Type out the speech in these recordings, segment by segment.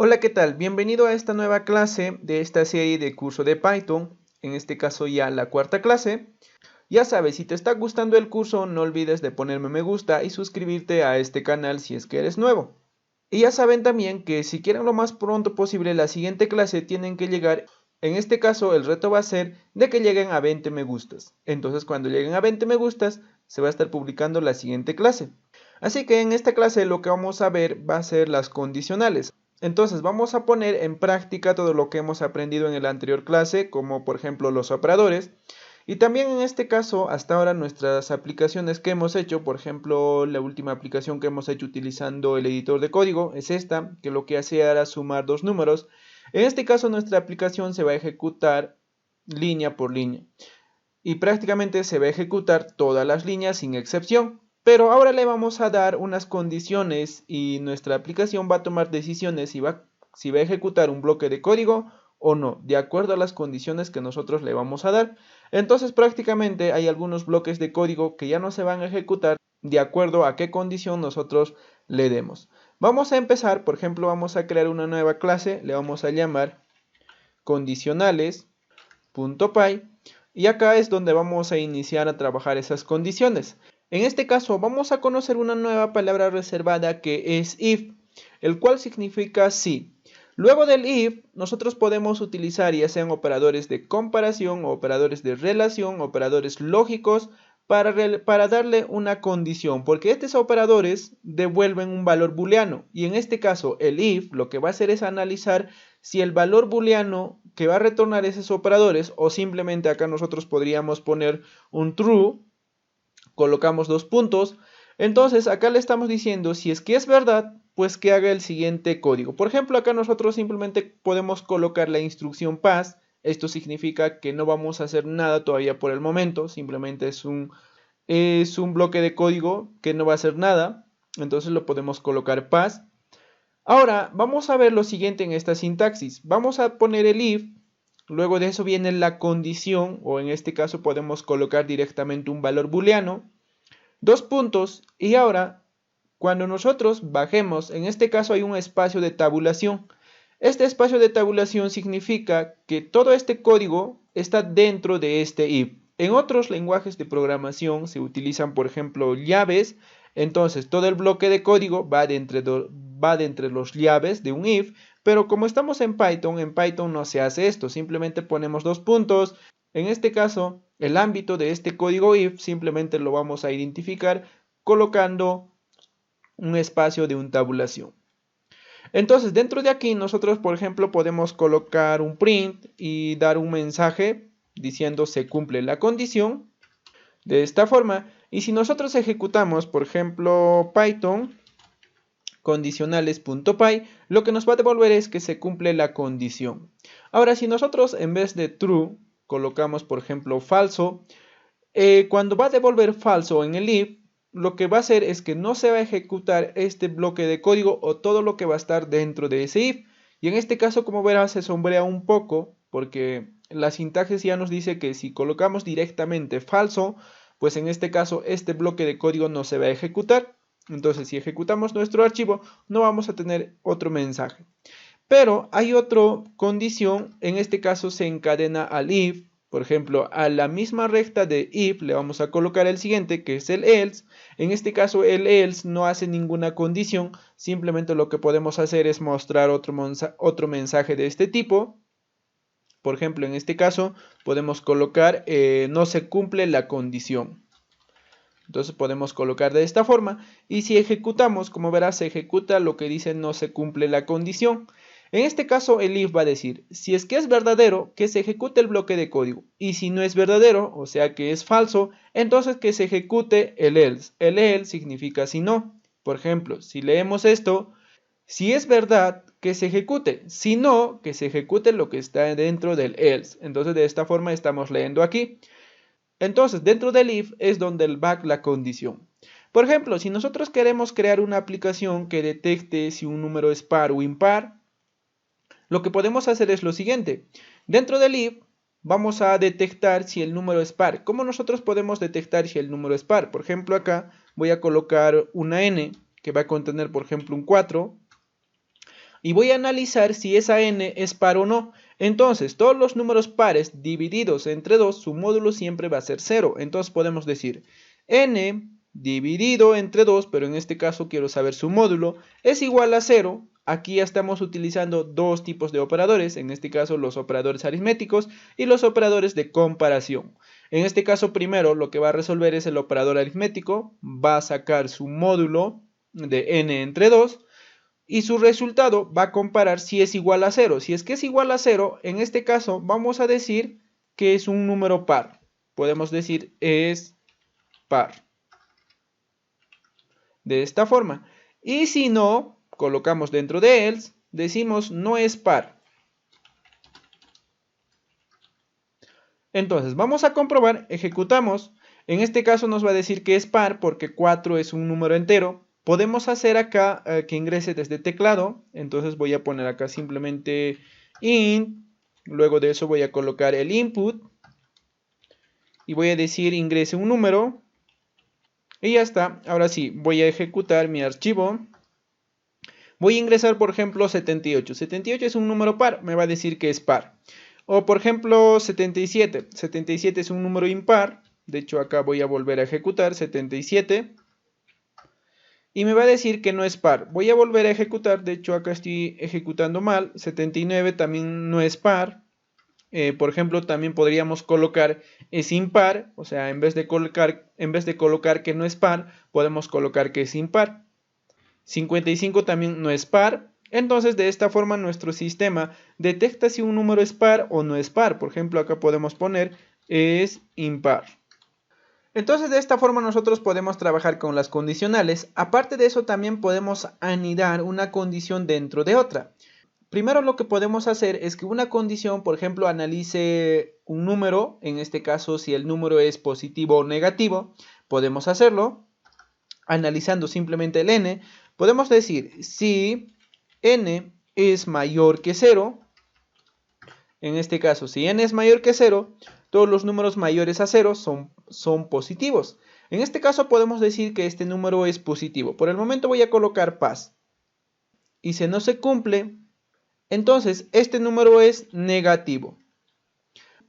Hola, ¿qué tal? Bienvenido a esta nueva clase de esta serie de curso de Python, en este caso ya la cuarta clase. Ya sabes, si te está gustando el curso, no olvides de ponerme me gusta y suscribirte a este canal si es que eres nuevo. Y ya saben también que si quieren lo más pronto posible la siguiente clase tienen que llegar, en este caso el reto va a ser de que lleguen a 20 me gustas. Entonces cuando lleguen a 20 me gustas se va a estar publicando la siguiente clase. Así que en esta clase lo que vamos a ver va a ser las condicionales. Entonces vamos a poner en práctica todo lo que hemos aprendido en la anterior clase, como por ejemplo los operadores. Y también en este caso, hasta ahora nuestras aplicaciones que hemos hecho, por ejemplo, la última aplicación que hemos hecho utilizando el editor de código es esta, que lo que hacía era sumar dos números. En este caso nuestra aplicación se va a ejecutar línea por línea y prácticamente se va a ejecutar todas las líneas sin excepción. Pero ahora le vamos a dar unas condiciones y nuestra aplicación va a tomar decisiones si va a ejecutar un bloque de código o no, de acuerdo a las condiciones que nosotros le vamos a dar. Entonces prácticamente hay algunos bloques de código que ya no se van a ejecutar de acuerdo a qué condición nosotros le demos. Vamos a empezar, por ejemplo, vamos a crear una nueva clase, le vamos a llamar condicionales.py. Y acá es donde vamos a iniciar a trabajar esas condiciones. En este caso vamos a conocer una nueva palabra reservada que es if, el cual significa si. Luego del if, nosotros podemos utilizar ya sean operadores de comparación, operadores de relación, operadores lógicos, para darle una condición, porque estos operadores devuelven un valor booleano. Y en este caso, el if lo que va a hacer es analizar si el valor booleano que va a retornar esos operadores, o simplemente acá nosotros podríamos poner un true, colocamos dos puntos. Entonces acá le estamos diciendo si es que es verdad, pues que haga el siguiente código. Por ejemplo, acá nosotros simplemente podemos colocar la instrucción pass. Esto significa que no vamos a hacer nada todavía por el momento, simplemente es un bloque de código que no va a hacer nada. Entonces lo podemos colocar pass. Ahora vamos a ver lo siguiente en esta sintaxis. Vamos a poner el if, luego de eso viene la condición, o en este caso podemos colocar directamente un valor booleano, dos puntos, y ahora cuando nosotros bajemos, en este caso hay un espacio de tabulación. Este espacio de tabulación significa que todo este código está dentro de este if. En otros lenguajes de programación se utilizan, por ejemplo, llaves. Entonces todo el bloque de código va de entre los llaves de un if, pero como estamos en Python no se hace esto, simplemente ponemos dos puntos. En este caso, el ámbito de este código if simplemente lo vamos a identificar colocando un espacio de un tabulación. Entonces, dentro de aquí nosotros, por ejemplo, podemos colocar un print y dar un mensaje diciendo se cumple la condición de esta forma. Y si nosotros ejecutamos, por ejemplo, Python condicionales.py, lo que nos va a devolver es que se cumple la condición. Ahora, si nosotros en vez de true colocamos, por ejemplo, falso, cuando va a devolver falso en el if, lo que va a hacer es que no se va a ejecutar este bloque de código o todo lo que va a estar dentro de ese if. Y en este caso, como verás, se sombrea un poco porque la sintaxis ya nos dice que si colocamos directamente falso, pues en este caso este bloque de código no se va a ejecutar. Entonces, si ejecutamos nuestro archivo, no vamos a tener otro mensaje. Pero hay otra condición, en este caso se encadena al if. Por ejemplo, a la misma recta de if le vamos a colocar el siguiente, que es el else. En este caso el else no hace ninguna condición, simplemente lo que podemos hacer es mostrar otro mensaje de este tipo. Por ejemplo, en este caso podemos colocar no se cumple la condición. Entonces podemos colocar de esta forma, y si ejecutamos, como verás, se ejecuta lo que dice no se cumple la condición. En este caso el if va a decir, si es que es verdadero, que se ejecute el bloque de código, y si no es verdadero, o sea que es falso, entonces que se ejecute el else. El else significa si no. Por ejemplo, si leemos esto, si es verdad, que se ejecute, si no, que se ejecute lo que está dentro del else. Entonces de esta forma estamos leyendo aquí. Entonces, dentro del if es donde va la condición. Por ejemplo, si nosotros queremos crear una aplicación que detecte si un número es par o impar, lo que podemos hacer es lo siguiente. Dentro del if vamos a detectar si el número es par. ¿Cómo nosotros podemos detectar si el número es par? Por ejemplo, acá voy a colocar una n que va a contener, por ejemplo, un 4. y voy a analizar si esa n es par o no. Entonces, todos los números pares divididos entre 2, su módulo siempre va a ser 0. Entonces podemos decir n dividido entre 2, pero en este caso quiero saber su módulo, es igual a 0. Aquí ya estamos utilizando dos tipos de operadores, en este caso los operadores aritméticos y los operadores de comparación. En este caso primero lo que va a resolver es el operador aritmético, va a sacar su módulo de n entre 2 y su resultado va a comparar si es igual a 0. Si es que es igual a 0, en este caso vamos a decir que es un número par. Podemos decir es par. De esta forma. Y si no, colocamos dentro de else, decimos no es par. Entonces vamos a comprobar, ejecutamos. En este caso nos va a decir que es par porque 4 es un número entero. Podemos hacer acá que ingrese desde teclado. Entonces voy a poner acá simplemente int. Luego de eso voy a colocar el input. Y voy a decir ingrese un número. Y ya está. Ahora sí, voy a ejecutar mi archivo. Voy a ingresar, por ejemplo, 78. 78 es un número par. Me va a decir que es par. O por ejemplo 77. 77 es un número impar. De hecho acá voy a volver a ejecutar 77. Y me va a decir que no es par. Voy a volver a ejecutar. De hecho acá estoy ejecutando mal. 79 también no es par. Por ejemplo también podríamos colocar es impar. O sea, en vez de colocar que no es par, podemos colocar que es impar. 55 también no es par. Entonces de esta forma nuestro sistema detecta si un número es par o no es par. Por ejemplo acá podemos poner es impar. Entonces de esta forma nosotros podemos trabajar con las condicionales. Aparte de eso también podemos anidar una condición dentro de otra. Primero lo que podemos hacer es que una condición, por ejemplo, analice un número. En este caso si el número es positivo o negativo, podemos hacerlo analizando simplemente el n. Podemos decir si n es mayor que 0, en este caso si n es mayor que 0, todos los números mayores a 0 son positivos. En este caso podemos decir que este número es positivo. Por el momento voy a colocar paz. Y si no se cumple, entonces este número es negativo.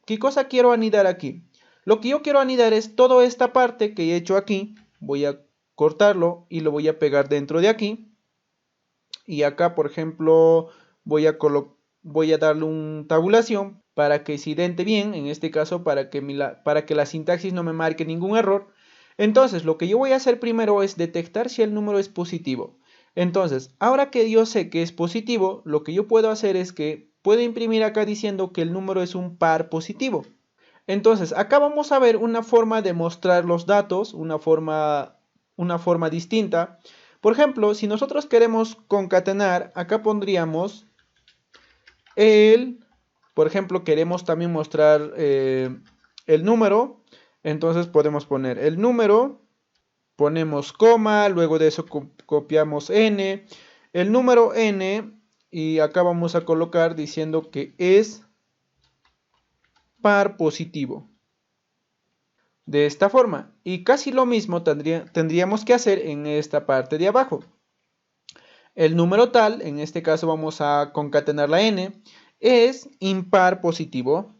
¿Qué cosa quiero anidar aquí? Lo que yo quiero anidar es toda esta parte que he hecho aquí. Voy a cortarlo y lo voy a pegar dentro de aquí. Y acá, por ejemplo, voy a darle una tabulación para que se idente bien, en este caso para que la sintaxis no me marque ningún error. Entonces, lo que yo voy a hacer primero es detectar si el número es positivo. Entonces, ahora que yo sé que es positivo, lo que yo puedo hacer es que puedo imprimir acá diciendo que el número es un par positivo. Entonces, acá vamos a ver una forma de mostrar los datos, una forma distinta. Por ejemplo, si nosotros queremos concatenar, acá pondríamos por ejemplo, queremos también mostrar el número. Entonces podemos poner el número, ponemos coma, luego de eso copiamos n, el número n, y acá vamos a colocar diciendo que es par positivo. De esta forma, y casi lo mismo tendríamos que hacer en esta parte de abajo. El número tal, en este caso vamos a concatenar la n, es impar positivo.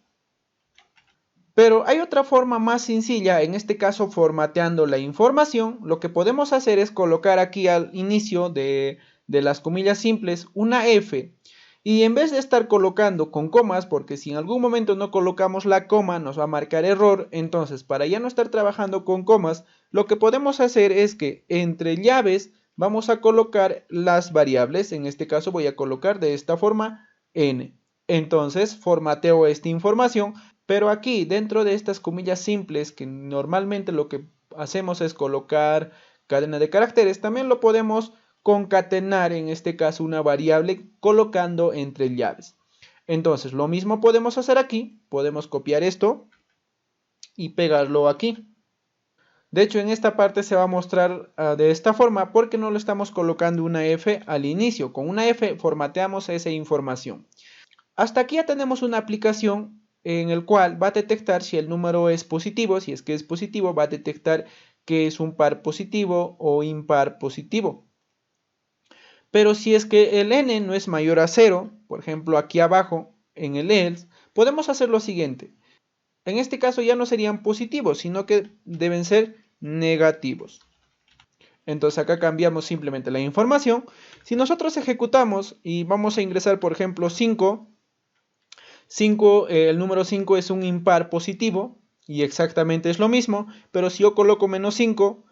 Pero hay otra forma más sencilla, en este caso formateando la información. Lo que podemos hacer es colocar aquí al inicio de las comillas simples una F. Y en vez de estar colocando con comas, porque si en algún momento no colocamos la coma nos va a marcar error, entonces para ya no estar trabajando con comas, lo que podemos hacer es que entre llaves vamos a colocar las variables. En este caso voy a colocar de esta forma n. Entonces formateo esta información, pero aquí dentro de estas comillas simples, que normalmente lo que hacemos es colocar cadena de caracteres, también lo podemos concatenar, en este caso una variable, colocando entre llaves. Entonces lo mismo podemos hacer aquí, podemos copiar esto y pegarlo aquí. De hecho en esta parte se va a mostrar de esta forma porque no lo estamos colocando una F al inicio. Con una F formateamos esa información. Hasta aquí ya tenemos una aplicación en el cual va a detectar si el número es positivo. Si es que es positivo, va a detectar que es un par positivo o impar positivo. Pero si es que el n no es mayor a 0, por ejemplo aquí abajo en el else, podemos hacer lo siguiente. En este caso ya no serían positivos, sino que deben ser negativos. Entonces acá cambiamos simplemente la información. Si nosotros ejecutamos y vamos a ingresar, por ejemplo, 5, el número 5 es un impar positivo y exactamente es lo mismo, pero si yo coloco menos 5,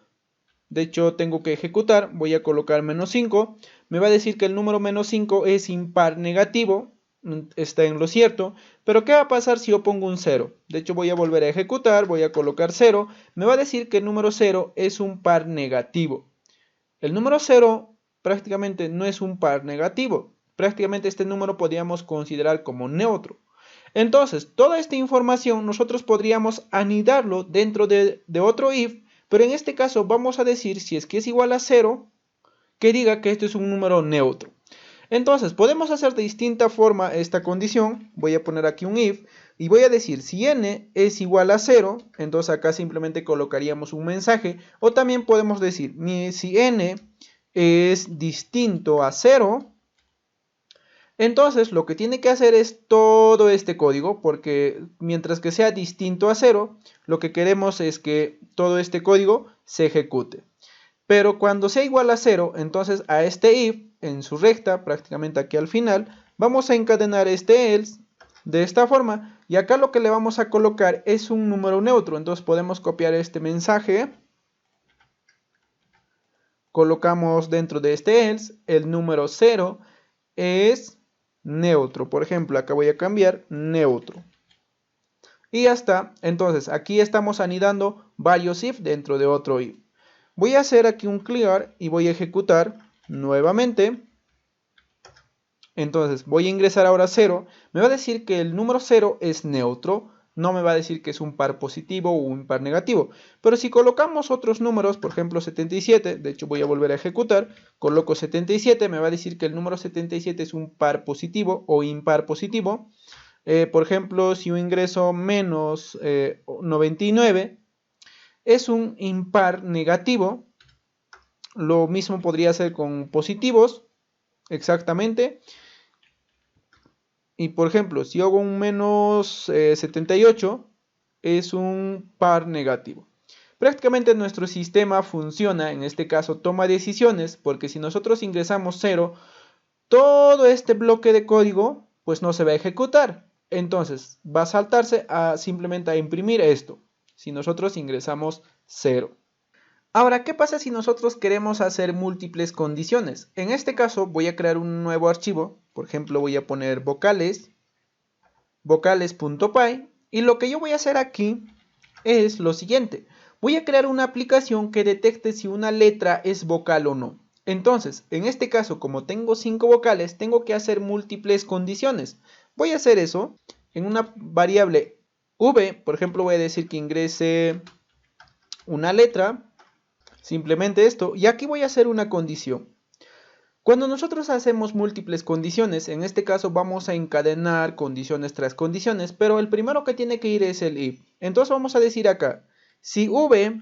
de hecho tengo que ejecutar, voy a colocar menos 5, me va a decir que el número menos 5 es impar negativo, está en lo cierto, pero ¿qué va a pasar si yo pongo un 0? De hecho voy a volver a ejecutar, voy a colocar 0, me va a decir que el número 0 es un par negativo. El número 0 prácticamente no es un par negativo, prácticamente este número podríamos considerar como neutro. Entonces, toda esta información nosotros podríamos anidarlo dentro de otro if, pero en este caso vamos a decir si es que es igual a 0, que diga que esto es un número neutro. Entonces, podemos hacer de distinta forma esta condición. Voy a poner aquí un if y voy a decir si n es igual a 0, entonces acá simplemente colocaríamos un mensaje. O también podemos decir si n es distinto a 0, entonces lo que tiene que hacer es todo este código, porque mientras que sea distinto a 0, lo que queremos es que todo este código se ejecute. Pero cuando sea igual a 0, entonces a este if, en su recta, prácticamente aquí al final, vamos a encadenar este else de esta forma. Y acá lo que le vamos a colocar es un número neutro. Entonces podemos copiar este mensaje. Colocamos dentro de este else el número 0 es neutro. Por ejemplo, acá voy a cambiar neutro. Y ya está. Entonces aquí estamos anidando varios if dentro de otro if. Voy a hacer aquí un clear y voy a ejecutar nuevamente. Entonces voy a ingresar ahora 0. Me va a decir que el número 0 es neutro. No me va a decir que es un par positivo o un par negativo. Pero si colocamos otros números, por ejemplo 77, de hecho voy a volver a ejecutar, coloco 77, me va a decir que el número 77 es un par positivo o impar positivo. Por ejemplo, si yo ingreso menos 99, es un impar negativo. Lo mismo podría ser con positivos, exactamente. Y por ejemplo, si hago un menos 78, es un par negativo. Prácticamente nuestro sistema funciona, en este caso toma decisiones, porque si nosotros ingresamos 0, todo este bloque de código pues no se va a ejecutar. Entonces va a saltarse simplemente a imprimir esto, si nosotros ingresamos 0. Ahora, ¿qué pasa si nosotros queremos hacer múltiples condiciones? En este caso voy a crear un nuevo archivo, por ejemplo voy a poner vocales.py, y lo que yo voy a hacer aquí es lo siguiente. Voy a crear una aplicación que detecte si una letra es vocal o no. Entonces, en este caso, como tengo 5 vocales, tengo que hacer múltiples condiciones. Voy a hacer eso en una variable v, por ejemplo voy a decir que ingrese una letra, simplemente esto, y aquí voy a hacer una condición. Cuando nosotros hacemos múltiples condiciones, en este caso vamos a encadenar condiciones tras condiciones, pero el primero que tiene que ir es el if. Entonces vamos a decir acá, si v,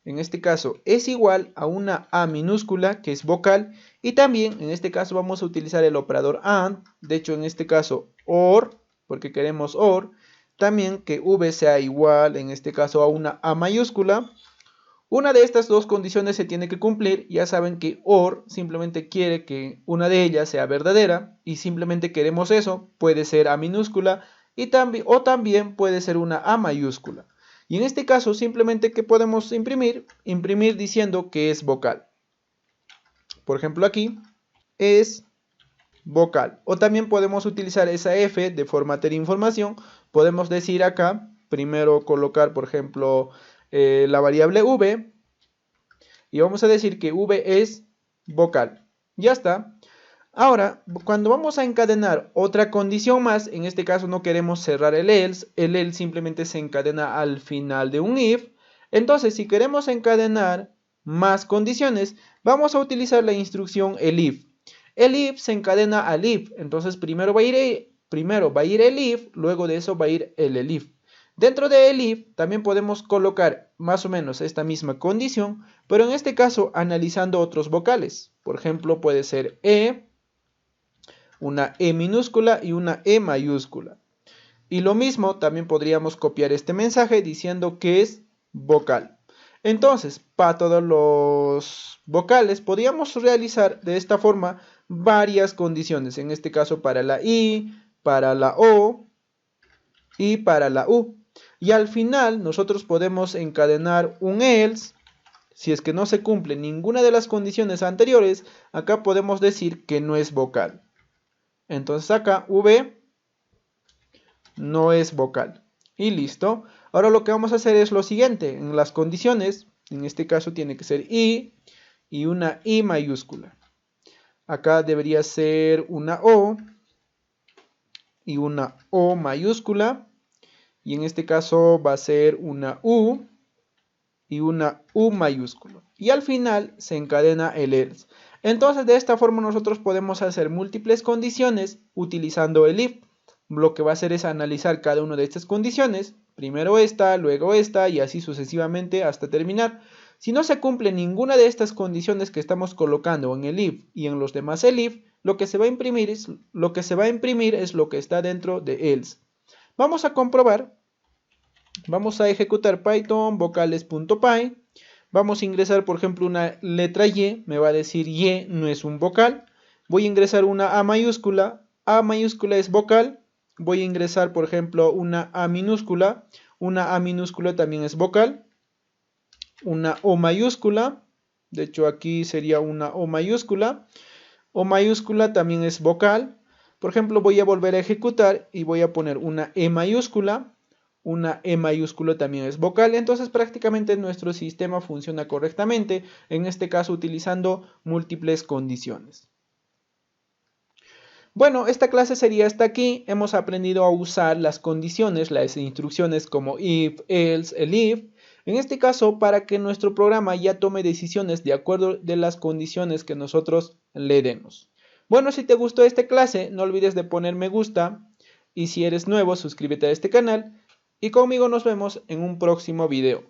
en este caso, es igual a una a minúscula, que es vocal, y también en este caso vamos a utilizar el operador AND, de hecho en este caso OR, porque queremos OR, también que v sea igual, en este caso, a una a mayúscula. Una de estas dos condiciones se tiene que cumplir. Ya saben que OR simplemente quiere que una de ellas sea verdadera y simplemente queremos eso. Puede ser A minúscula o también puede ser una A mayúscula. Y en este caso simplemente que podemos imprimir diciendo que es vocal. Por ejemplo aquí es vocal. O también podemos utilizar esa F de formatear información. Podemos decir acá, primero colocar por ejemplo la variable v, y vamos a decir que v es vocal. Ya está. Ahora, cuando vamos a encadenar otra condición más, en este caso no queremos cerrar el else simplemente se encadena al final de un if. Entonces, si queremos encadenar más condiciones, vamos a utilizar la instrucción elif. El if se encadena al if, entonces primero va a ir el if, luego de eso va a ir el elif. Dentro de el if también podemos colocar más o menos esta misma condición, pero en este caso analizando otros vocales. Por ejemplo, puede ser E, una E minúscula y una E mayúscula. Y lo mismo también podríamos copiar este mensaje diciendo que es vocal. Entonces, para todos los vocales podríamos realizar de esta forma varias condiciones. En este caso para la I, para la O y para la U. Y al final nosotros podemos encadenar un else. Si es que no se cumple ninguna de las condiciones anteriores, acá podemos decir que no es vocal. Entonces acá V no es vocal. Y listo. Ahora lo que vamos a hacer es lo siguiente. En las condiciones, en este caso tiene que ser I y una I mayúscula. Acá debería ser una O y una O mayúscula. Y en este caso va a ser una U y una U mayúscula. Y al final se encadena el else. Entonces de esta forma nosotros podemos hacer múltiples condiciones utilizando el if. Lo que va a hacer es analizar cada una de estas condiciones. Primero esta, luego esta y así sucesivamente hasta terminar. Si no se cumple ninguna de estas condiciones que estamos colocando en el if y en los demás el if, lo que se va a imprimir es lo que está dentro de else. Vamos a comprobar. Vamos a ejecutar python vocales.py. Vamos a ingresar, por ejemplo, una letra Y. Me va a decir Y no es un vocal. Voy a ingresar una A mayúscula. A mayúscula es vocal. Voy a ingresar, por ejemplo, una A minúscula. Una A minúscula también es vocal. Una O mayúscula. De hecho, aquí sería una O mayúscula. O mayúscula también es vocal. Por ejemplo, voy a volver a ejecutar y voy a poner una E mayúscula. Una E mayúscula también es vocal. Entonces prácticamente nuestro sistema funciona correctamente. En este caso utilizando múltiples condiciones. Bueno, esta clase sería hasta aquí. Hemos aprendido a usar las condiciones, las instrucciones como if, else, el if. En este caso, para que nuestro programa ya tome decisiones de acuerdo de las condiciones que nosotros le demos. Bueno, si te gustó esta clase, no olvides de poner me gusta. Y si eres nuevo, suscríbete a este canal. Y conmigo nos vemos en un próximo video.